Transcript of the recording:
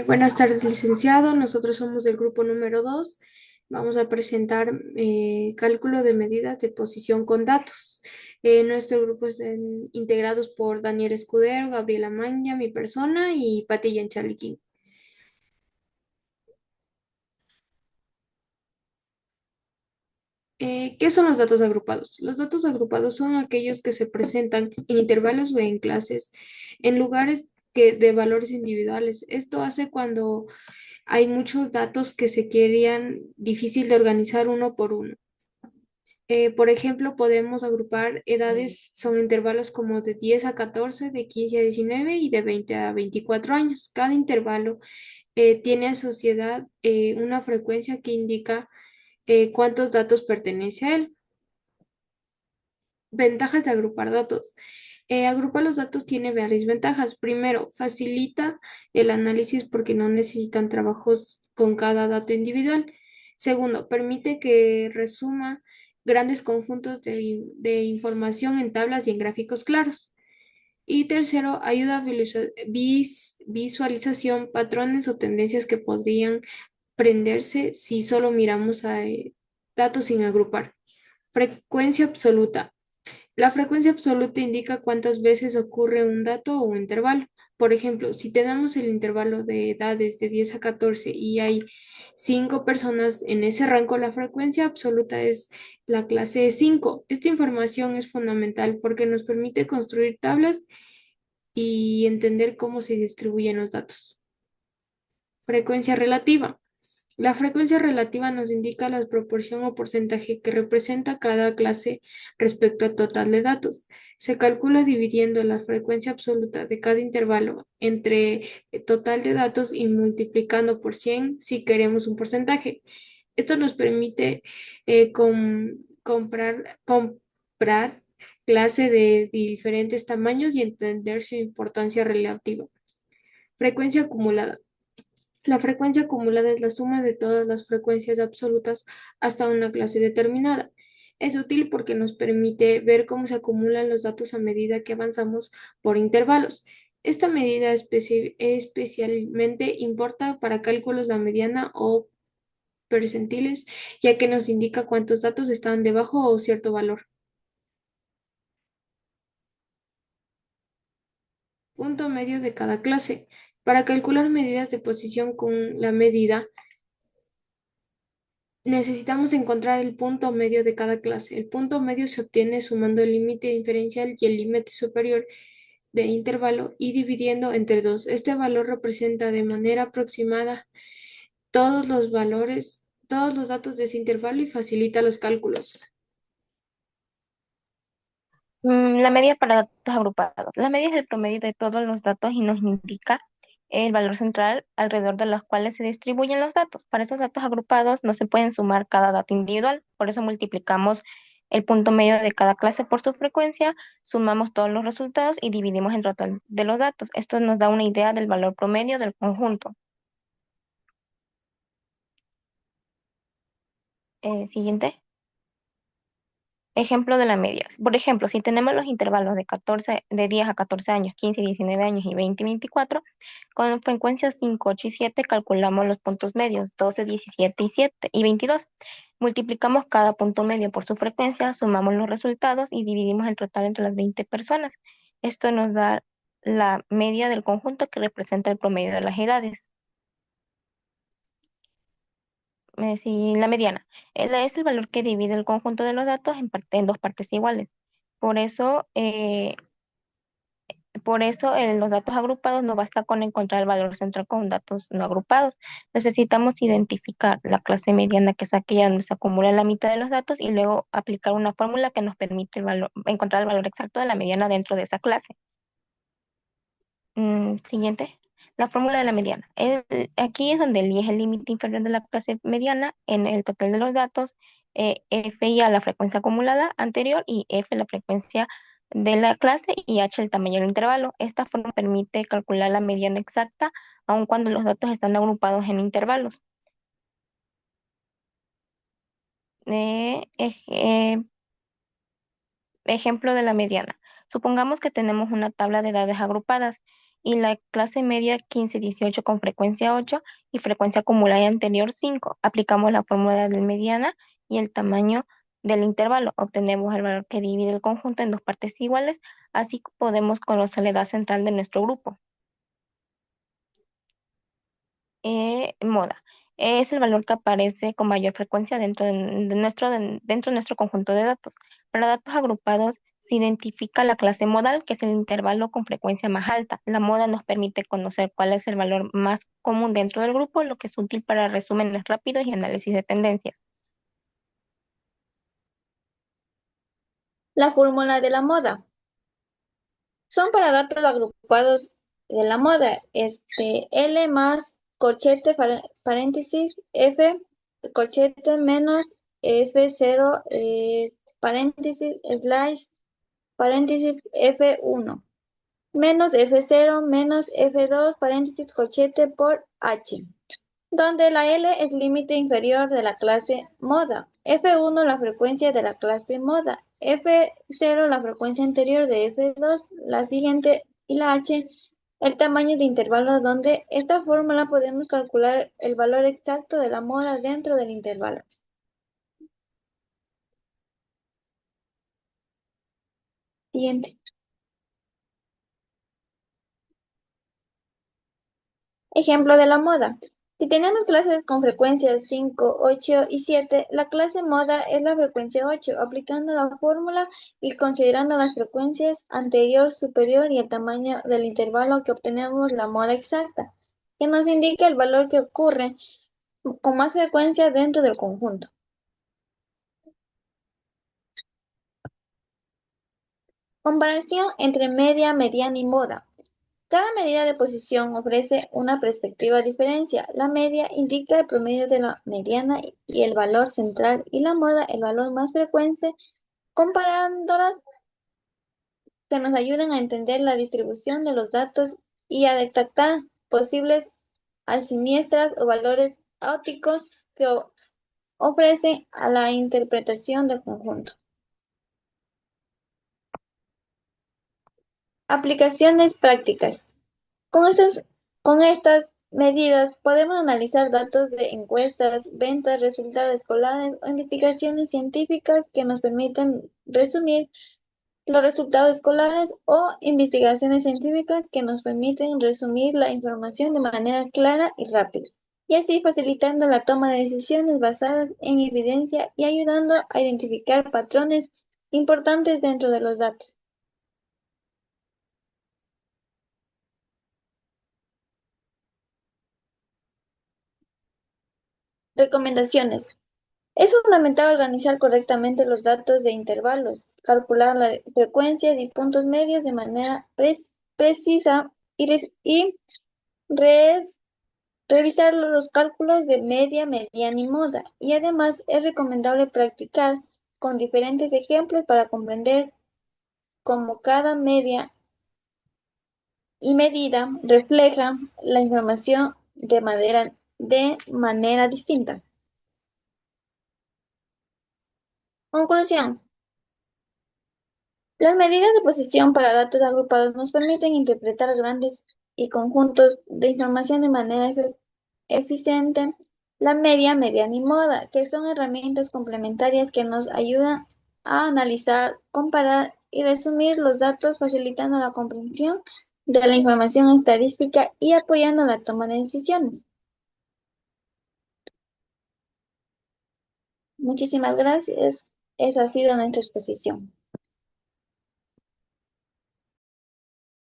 Buenas tardes, licenciado. Nosotros somos del grupo número 2. Vamos a presentar cálculo de medidas de posición con datos. Nuestro grupo es integrados por Daniel Escudero, Gabriela Maña, mi persona y Pati Yanchaliquín. ¿Qué son los datos agrupados? Los datos agrupados son aquellos que se presentan en intervalos o en clases, en lugares de valores individuales. Esto hace cuando hay muchos datos que se querían difícil de organizar uno por uno. Por ejemplo, podemos agrupar edades, son intervalos como de 10 a 14, de 15 a 19 y de 20 a 24 años. Cada intervalo tiene asociada una frecuencia que indica cuántos datos pertenece a él. Ventajas de agrupar datos. Agrupar los datos tiene varias ventajas. Primero, facilita el análisis porque no necesitan trabajos con cada dato individual. Segundo, permite que resuma grandes conjuntos de información en tablas y en gráficos claros. Y tercero, ayuda a visualización, patrones o tendencias que podrían prenderse si solo miramos a datos sin agrupar. Frecuencia absoluta. La frecuencia absoluta indica cuántas veces ocurre un dato o un intervalo. Por ejemplo, si tenemos el intervalo de edades de 10 a 14 y hay 5 personas en ese rango, la frecuencia absoluta es la clase de 5. Esta información es fundamental porque nos permite construir tablas y entender cómo se distribuyen los datos. Frecuencia relativa. La frecuencia relativa nos indica la proporción o porcentaje que representa cada clase respecto al total de datos. Se calcula dividiendo la frecuencia absoluta de cada intervalo entre el total de datos y multiplicando por 100 si queremos un porcentaje. Esto nos permite comprar clase de diferentes tamaños y entender su importancia relativa. Frecuencia acumulada. La frecuencia acumulada es la suma de todas las frecuencias absolutas hasta una clase determinada. Es útil porque nos permite ver cómo se acumulan los datos a medida que avanzamos por intervalos. Esta medida especialmente importa para cálculos la mediana o percentiles, ya que nos indica cuántos datos están debajo o cierto valor. Punto medio de cada clase. Para calcular medidas de posición con la medida, necesitamos encontrar el punto medio de cada clase. El punto medio se obtiene sumando el límite diferencial y el límite superior de intervalo y dividiendo entre 2. Este valor representa de manera aproximada todos los valores, todos los datos de ese intervalo y facilita los cálculos. La media para datos agrupados. La media es el promedio de todos los datos y nos indica el valor central alrededor de los cuales se distribuyen los datos. Para esos datos agrupados no se pueden sumar cada dato individual, por eso multiplicamos el punto medio de cada clase por su frecuencia, sumamos todos los resultados y dividimos el total de los datos. Esto nos da una idea del valor promedio del conjunto. Siguiente. Ejemplo de la media. Por ejemplo, si tenemos los intervalos de 10 a 14 años, 15, 19 años y 20 y 24, con frecuencias 5, 8 y 7 calculamos los puntos medios, 12, 17 y 7 y 22. Multiplicamos cada punto medio por su frecuencia, sumamos los resultados y dividimos el total entre las 20 personas. Esto nos da la media del conjunto que representa el promedio de las edades. Sí, la mediana. Es el valor que divide el conjunto de los datos en dos partes iguales. Por eso, eh, por eso, los datos agrupados no basta con encontrar el valor central con datos no agrupados. Necesitamos identificar la clase mediana, que es aquella donde se acumula la mitad de los datos, y luego aplicar una fórmula que nos permite encontrar el valor exacto de la mediana dentro de esa clase. Siguiente. La fórmula de la mediana. Aquí es donde el I es el límite inferior de la clase mediana en el total de los datos, F ya la frecuencia acumulada anterior y F la frecuencia de la clase y H el tamaño del intervalo. Esta forma permite calcular la mediana exacta aun cuando los datos están agrupados en intervalos. Eh, ej- eh, Ejemplo de la mediana. Supongamos que tenemos una tabla de edades agrupadas. y la clase media 15-18 con frecuencia 8 y frecuencia acumulada anterior 5. Aplicamos la fórmula del mediana y el tamaño del intervalo. Obtenemos el valor que divide el conjunto en dos partes iguales, así podemos conocer la edad central de nuestro grupo. Moda. Es el valor que aparece con mayor frecuencia dentro de nuestro conjunto de datos. Para datos agrupados se identifica la clase modal, que es el intervalo con frecuencia más alta. La moda nos permite conocer cuál es el valor más común dentro del grupo, lo que es útil para resúmenes rápidos y análisis de tendencias. La fórmula de la moda. Son para datos agrupados de la moda. L más corchete paréntesis F corchete menos F0 paréntesis slash paréntesis F1 menos F0 menos F2 paréntesis corchete por H, donde la L es límite inferior de la clase moda, F1 la frecuencia de la clase moda, F0 la frecuencia anterior de F2, la siguiente, y la H el tamaño de intervalo, donde esta fórmula podemos calcular el valor exacto de la moda dentro del intervalo. Siguiente. Ejemplo de la moda. Si tenemos clases con frecuencias 5, 8 y 7, la clase moda es la frecuencia 8, aplicando la fórmula y considerando las frecuencias anterior, superior y el tamaño del intervalo que obtenemos la moda exacta, que nos indica el valor que ocurre con más frecuencia dentro del conjunto. Comparación entre media, mediana y moda. Cada medida de posición ofrece una perspectiva diferencia. La media indica el promedio de la mediana y el valor central, y la moda el valor más frecuente, comparándolas que nos ayudan a entender la distribución de los datos y a detectar posibles asiniestras o valores ópticos que ofrecen a la interpretación del conjunto. Aplicaciones prácticas. Con estas medidas podemos analizar datos de encuestas, ventas, resultados escolares o investigaciones científicas que nos permiten resumir los resultados escolares o investigaciones científicas que nos permiten resumir la información de manera clara y rápida, y así facilitando la toma de decisiones basadas en evidencia y ayudando a identificar patrones importantes dentro de los datos. Recomendaciones. Es fundamental organizar correctamente los datos de intervalos, calcular las frecuencias y puntos medios de manera precisa y revisar los cálculos de media, mediana y moda. Y además es recomendable practicar con diferentes ejemplos para comprender cómo cada media y medida refleja la información de manera distinta. Conclusión. Las medidas de posición para datos agrupados nos permiten interpretar grandes y conjuntos de información de manera eficiente. La media, mediana y moda, que son herramientas complementarias que nos ayudan a analizar, comparar y resumir los datos, facilitando la comprensión de la información estadística y apoyando la toma de decisiones. Muchísimas gracias. Esa ha sido nuestra exposición.